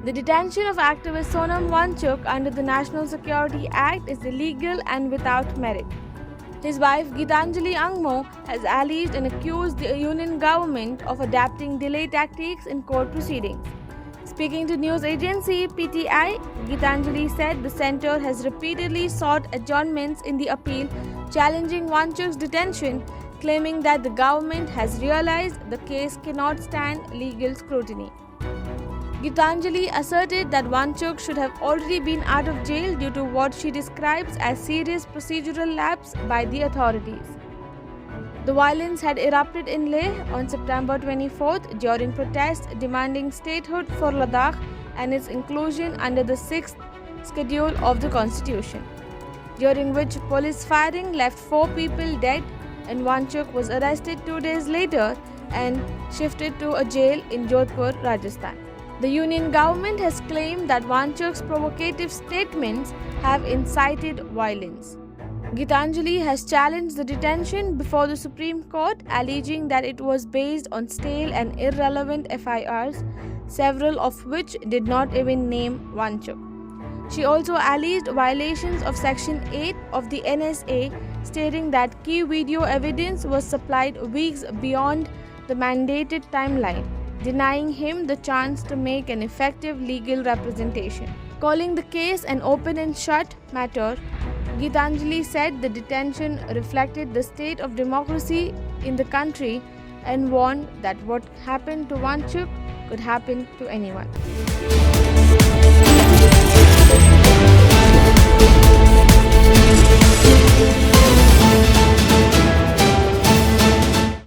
The detention of activist Sonam Wangchuk under the National Security Act is illegal and without merit. His wife Gitanjali Angmo has alleged and accused the union government of adapting delay tactics in court proceedings. Speaking to news agency PTI, Gitanjali said the center has repeatedly sought adjournments in the appeal challenging Wangchuk's detention, claiming that the government has realized the case cannot stand legal scrutiny. Gitanjali asserted that Wangchuk should have already been out of jail due to what she describes as serious procedural lapse by the authorities. The violence had erupted in Leh on September 24th during protests demanding statehood for Ladakh and its inclusion under the 6th schedule of the constitution, during which police firing left 4 people dead and Wangchuk was arrested 2 days later and shifted to a jail in Jodhpur, Rajasthan. The union government has claimed that Wangchuk's provocative statements have incited violence. Gitanjali has challenged the detention before the Supreme Court, alleging that it was based on stale and irrelevant FIRs, several of which did not even name Wangchuk. She also alleged violations of Section 8 of the NSA, stating that key video evidence was supplied weeks beyond the mandated timeline, denying him the chance to make an effective legal representation. Calling the case an open and shut matter, Gitanjali said the detention reflected the state of democracy in the country and warned that what happened to Wangchuk could happen to anyone.